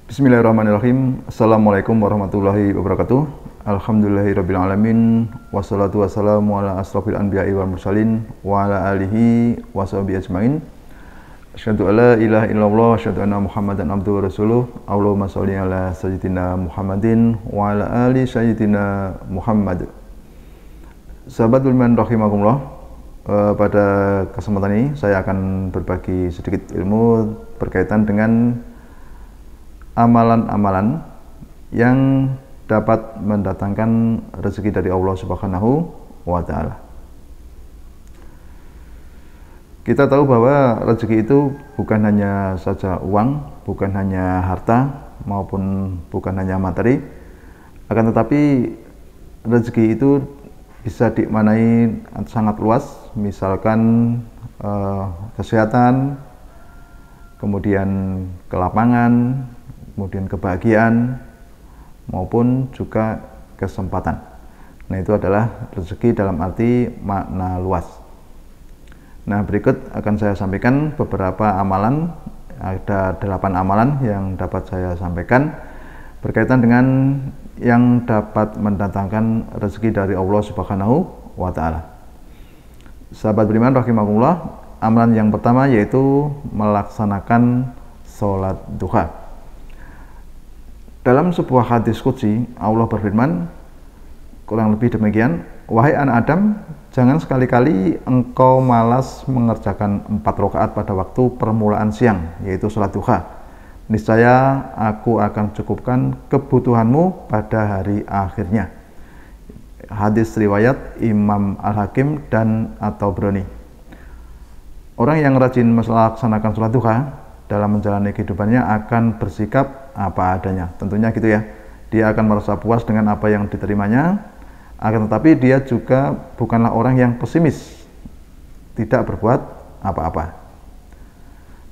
Bismillahirrahmanirrahim. Assalamualaikum warahmatullahi wabarakatuh. Alhamdulillahirrabbilalamin. Wassalatu wassalamu ala asrafil anbiya'i wal mursalin wa ala alihi wa sahbihi ajmain. Asyhadu an la ilaha illallah wa asyhadu anna Muhammadan abduhu wa rasuluh. Allahumma sholli ala sayyidina Muhammadin wa ala ali sayyidina Muhammad. Sahabat iman rahimakumullah, pada kesempatan ini saya akan berbagi sedikit ilmu berkaitan dengan amalan-amalan yang dapat mendatangkan rezeki dari Allah Subhanahu wa Ta'ala. Kita tahu bahwa rezeki itu bukan hanya saja uang, bukan hanya harta, maupun bukan hanya materi, akan tetapi rezeki itu bisa dimaknai sangat luas, misalkan kesehatan, kemudian kelapangan, kemudian kebahagiaan, maupun juga kesempatan. Nah, itu adalah rezeki dalam arti makna luas. Nah, berikut akan saya sampaikan beberapa amalan. Ada 8 amalan yang dapat saya sampaikan berkaitan dengan yang dapat mendatangkan rezeki dari Allah Subhanahu wa Ta'ala. Sahabat beriman rahimakumullah, amalan yang pertama yaitu melaksanakan sholat duha. Dalam sebuah hadis qudsi, Allah berfirman kurang lebih demikian, "Wahai anak Adam, jangan sekali-kali engkau malas mengerjakan 4 rakaat pada waktu permulaan siang, yaitu sholat duha. Niscaya aku akan cukupkan kebutuhanmu pada hari akhirnya." Hadis riwayat Imam Al-Hakim dan At-Tabrani. Orang yang rajin melaksanakan sholat duha dalam menjalani kehidupannya akan bersikap apa adanya, tentunya gitu ya. Dia akan merasa puas dengan apa yang diterimanya, akan tetapi dia juga bukanlah orang yang pesimis, tidak berbuat apa-apa.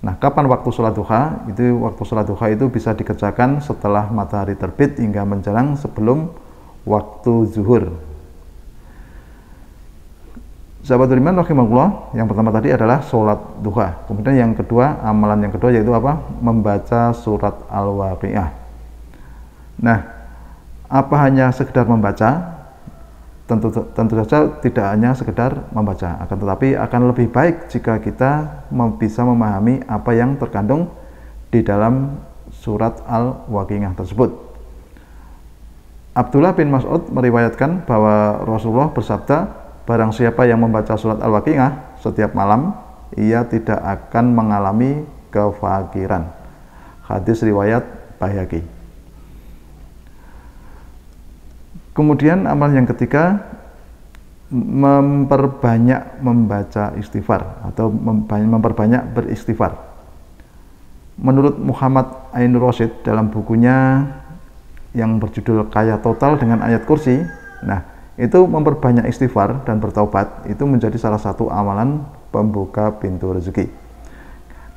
Nah, kapan waktu sholat duha? Waktu sholat duha itu bisa dikerjakan setelah matahari terbit hingga menjelang sebelum waktu zuhur. Sahabat beriman rahimakumullah, yang pertama tadi adalah sholat duha. Kemudian yang kedua, amalan yang kedua yaitu apa? Membaca surat Al-Waqiah. Nah, apa hanya sekedar membaca? Tentu saja tidak hanya sekedar membaca, akan tetapi akan lebih baik jika kita bisa memahami apa yang terkandung di dalam surat Al-Waqiah tersebut. Abdullah bin Mas'ud meriwayatkan bahwa Rasulullah bersabda, "Barang siapa yang membaca surat Al-Waqiah setiap malam, ia tidak akan mengalami kefakiran." Hadis riwayat Baihaqi. Kemudian amalan yang ketiga, memperbanyak membaca istighfar atau memperbanyak beristighfar. Menurut Muhammad Ainur Rasyid dalam bukunya yang berjudul Kaya Total dengan Ayat Kursi, nah, itu memperbanyak istighfar dan bertaubat itu menjadi salah satu amalan pembuka pintu rezeki.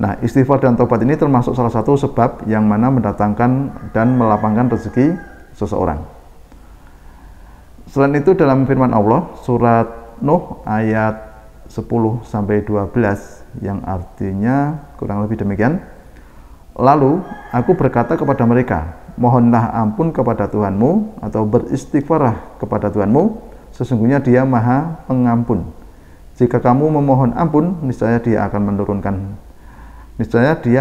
Nah, istighfar dan taubat ini termasuk salah satu sebab yang mana mendatangkan dan melapangkan rezeki seseorang. Selain itu dalam firman Allah surat Nuh ayat 10-12 yang artinya kurang lebih demikian, "Lalu aku berkata kepada mereka, mohonlah ampun kepada Tuhanmu atau beristighfarlah kepada Tuhanmu, sesungguhnya Dia Maha Pengampun. Jika kamu memohon ampun, niscaya Dia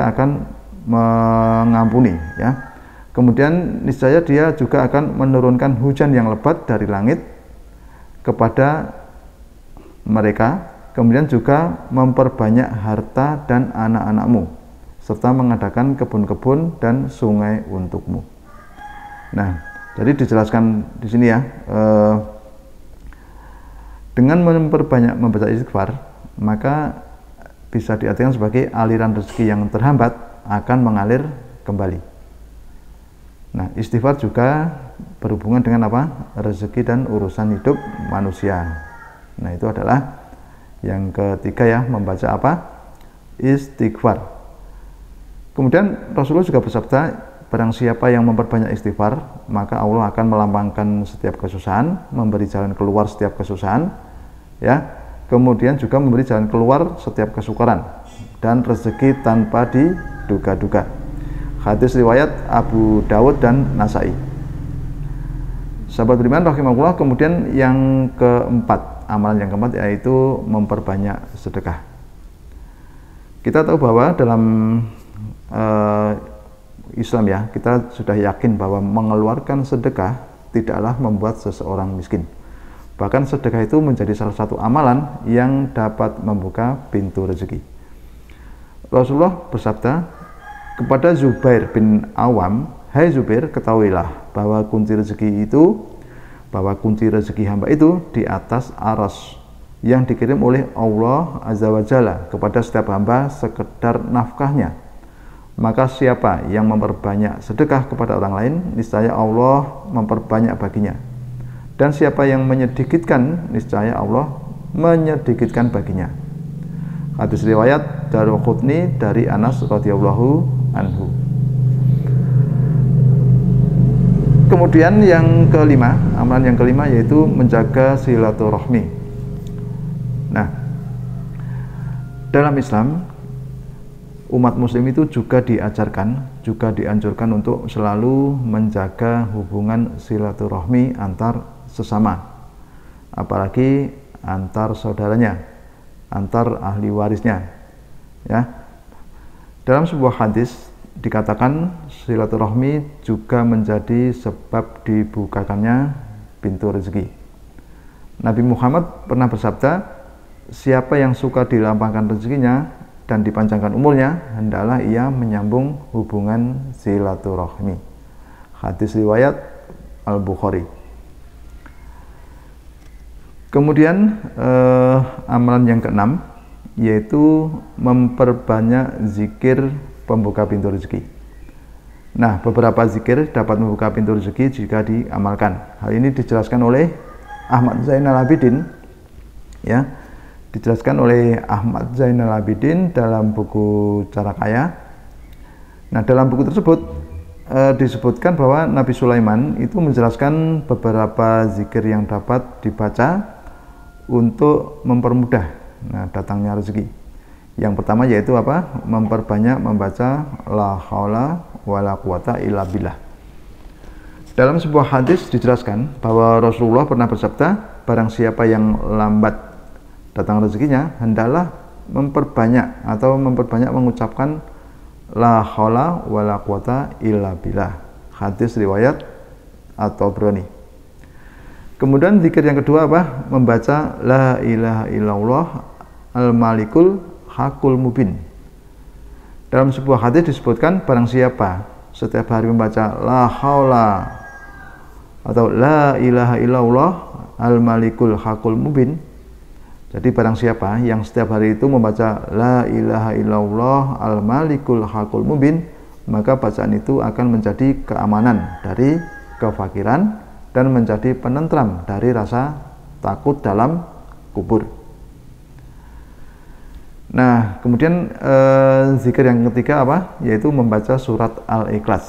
akan mengampuni, ya. Kemudian niscaya Dia juga akan menurunkan hujan yang lebat dari langit kepada mereka, kemudian juga memperbanyak harta dan anak-anakmu, serta mengadakan kebun-kebun dan sungai untukmu." Nah, jadi dijelaskan di sini ya, dengan memperbanyak membaca istighfar, maka bisa diartikan sebagai aliran rezeki yang terhambat akan mengalir kembali. Nah, istighfar juga berhubungan dengan apa? Rezeki dan urusan hidup manusia. Nah, itu adalah yang ketiga ya, membaca apa? Istighfar. Kemudian Rasulullah juga bersabda, barang siapa yang memperbanyak istighfar, maka Allah akan melambangkan setiap kesusahan, memberi jalan keluar setiap kesusahan, ya. Kemudian juga memberi jalan keluar setiap kesukaran dan rezeki tanpa diduga-duga. Hadis riwayat Abu Dawud dan Nasai. Sahabat beriman rahimahullah, kemudian yang keempat, amalan yang keempat yaitu memperbanyak sedekah. Kita tahu bahwa dalam Islam ya, kita sudah yakin bahwa mengeluarkan sedekah tidaklah membuat seseorang miskin. Bahkan sedekah itu menjadi salah satu amalan yang dapat membuka pintu rezeki. Rasulullah bersabda kepada Zubair bin Awam, "Hai Zubair, ketahuilah bahwa kunci rezeki hamba itu di atas aras yang dikirim oleh Allah Azza wa Jalla kepada setiap hamba sekedar nafkahnya. Maka siapa yang memperbanyak sedekah kepada orang lain, niscaya Allah memperbanyak baginya. Dan siapa yang menyedikitkan, niscaya Allah menyedikitkan baginya." Hadis riwayat Daruqutni dari Anas radhiyallahu anhu. Kemudian yang kelima, amalan yang kelima yaitu menjaga silaturahmi. Nah, dalam Islam umat muslim itu juga dianjurkan untuk selalu menjaga hubungan silaturahmi antar sesama, apalagi antar saudaranya, antar ahli warisnya. Ya, dalam sebuah hadis dikatakan silaturahmi juga menjadi sebab dibukakannya pintu rezeki. Nabi Muhammad pernah bersabda, siapa yang suka dilapangkan rezekinya dan dipanjangkan umurnya, hendaklah ia menyambung hubungan silaturahmi. Hadis riwayat Al-Bukhari. Kemudian amalan yang keenam yaitu memperbanyak zikir pembuka pintu rezeki. Nah, beberapa zikir dapat membuka pintu rezeki jika diamalkan. Hal ini dijelaskan oleh Ahmad Zainal Abidin, ya, dijelaskan oleh Ahmad Zainal Abidin dalam buku Cara Kaya. Nah, dalam buku tersebut disebutkan bahwa Nabi Sulaiman itu menjelaskan beberapa zikir yang dapat dibaca untuk mempermudah datangnya rezeki. Yang pertama yaitu apa? Memperbanyak membaca la haula wala quwata illa billah. Dalam sebuah hadis dijelaskan bahwa Rasulullah pernah bersabda, barang siapa yang lambat datang rezekinya, hendaklah memperbanyak mengucapkan la haula wala quwata illa billah. Hadis riwayat At-Tabrani. Kemudian zikir yang kedua apa? Membaca la ilaha illallah al-malikul hakul mubin. Dalam sebuah hadis disebutkan, barang siapa setiap hari membaca la haula atau la ilaha illallah al-malikul hakul mubin. Jadi barang siapa yang setiap hari itu membaca la ilaha illallah al-malikul hakul mubin, maka bacaan itu akan menjadi keamanan dari kefakiran dan menjadi penentram dari rasa takut dalam kubur. Nah, kemudian zikir yang ketiga apa? Yaitu membaca surat Al-Ikhlas.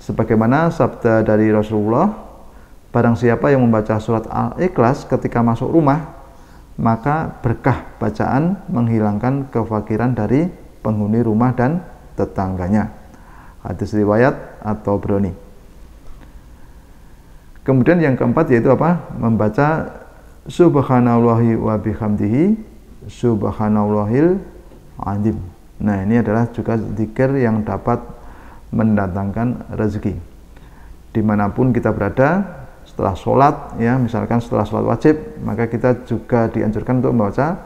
Sebagaimana sabda dari Rasulullah, barang siapa yang membaca surat Al-Ikhlas ketika masuk rumah, maka berkah bacaan menghilangkan kefakiran dari penghuni rumah dan tetangganya. Hadis riwayat At-Tabrani. Kemudian yang keempat yaitu apa? Membaca subhanallahi wa bihamdihi subhanallahil azim. Nah, ini adalah juga zikir yang dapat mendatangkan rezeki. Dimanapun kita berada, setelah sholat, ya, misalkan setelah sholat wajib, maka kita juga dianjurkan untuk membaca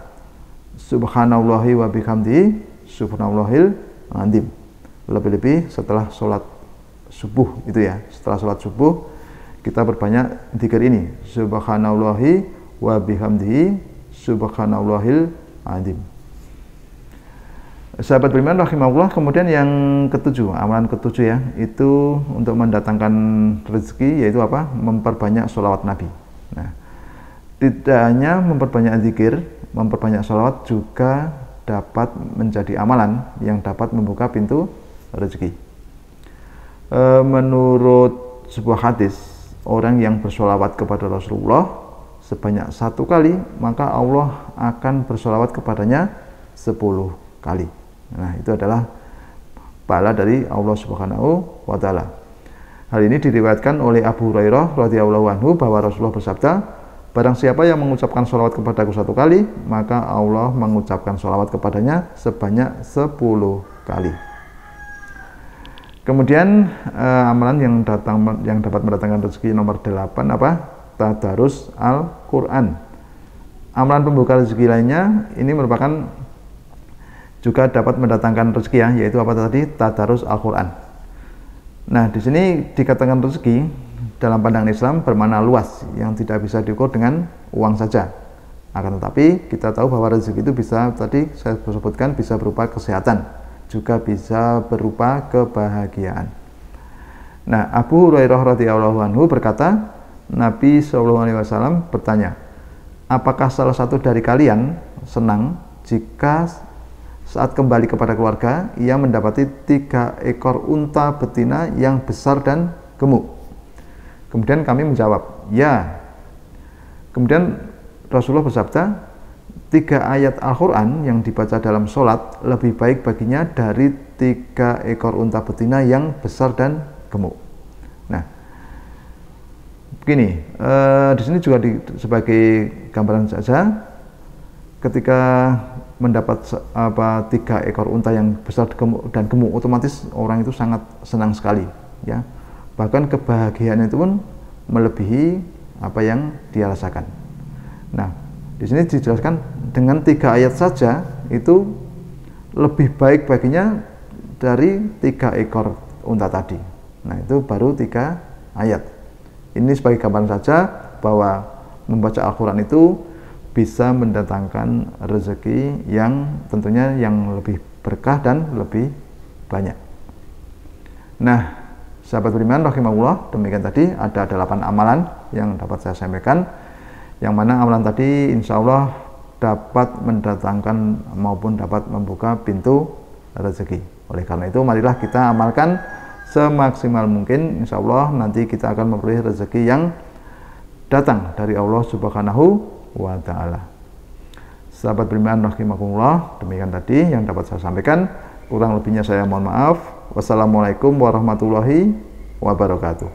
subhanallahi wa bihamdihi subhanallahil azim. Lebih-lebih setelah sholat subuh itu ya, setelah sholat subuh kita berbanyak zikir ini, subhanallahi wa bihamdihi subhanallahil azim. Sahabat beriman rahimahullah, kemudian yang ketujuh, amalan ketujuh ya, itu untuk mendatangkan rezeki yaitu apa? Memperbanyak sholawat Nabi. Nah, tidak hanya memperbanyak zikir, memperbanyak sholawat juga dapat menjadi amalan yang dapat membuka pintu rezeki. Menurut sebuah hadis, orang yang bersholawat kepada Rasulullah sebanyak 1 kali, maka Allah akan bersholawat kepadanya 10 kali. Nah, itu adalah pahala dari Allah Subhanahu wa taala. Hal ini diriwayatkan oleh Abu Hurairah radhiyallahu anhu bahwa Rasulullah bersabda, barang siapa yang mengucapkan sholawat kepadaku 1 kali, maka Allah mengucapkan sholawat kepadanya sebanyak 10 kali. Kemudian amalan yang dapat mendatangkan rezeki nomor 8 apa? Tadarus Al-Qur'an. Amalan pembuka rezeki lainnya ini merupakan juga dapat mendatangkan rezeki ya, yaitu apa tadi? Tadarus Al-Qur'an. Nah, di sini dikatakan rezeki dalam pandangan Islam bermakna luas yang tidak bisa diukur dengan uang saja. Akan tetapi kita tahu bahwa rezeki itu bisa, tadi saya sebutkan, bisa berupa kesehatan, juga bisa berupa kebahagiaan. Nah, Abu Hurairah radhiyallahu anhu berkata, Nabi SAW bertanya, apakah salah satu dari kalian senang jika saat kembali kepada keluarga ia mendapati 3 ekor unta betina yang besar dan gemuk? Kemudian kami menjawab, ya. Kemudian Rasulullah bersabda, 3 ayat Al-Quran yang dibaca dalam sholat lebih baik baginya dari 3 ekor unta betina yang besar dan gemuk. Nah, begini, di sini juga sebagai gambaran saja, ketika mendapat 3 ekor unta yang besar dan gemuk, otomatis orang itu sangat senang sekali, ya. Bahkan kebahagiaan itu pun melebihi apa yang dia rasakan. Nah, di sini dijelaskan dengan 3 ayat saja itu lebih baik baginya dari 3 ekor unta tadi. Nah, itu baru 3 ayat. Ini sebagai gambaran saja bahwa membaca Al-Quran itu bisa mendatangkan rezeki yang tentunya yang lebih berkah dan lebih banyak. Nah, sahabat beriman rahimahullah, demikian tadi ada 8 amalan yang dapat saya sampaikan, yang mana amalan tadi insya Allah dapat mendatangkan maupun dapat membuka pintu rezeki. Oleh karena itu marilah kita amalkan semaksimal mungkin, insya Allah nanti kita akan memperoleh rezeki yang datang dari Allah Subhanahu wa ta'ala. Sahabat beriman rahimahullah, demikian tadi yang dapat saya sampaikan. Kurang lebihnya saya mohon maaf. Wassalamualaikum warahmatullahi wabarakatuh.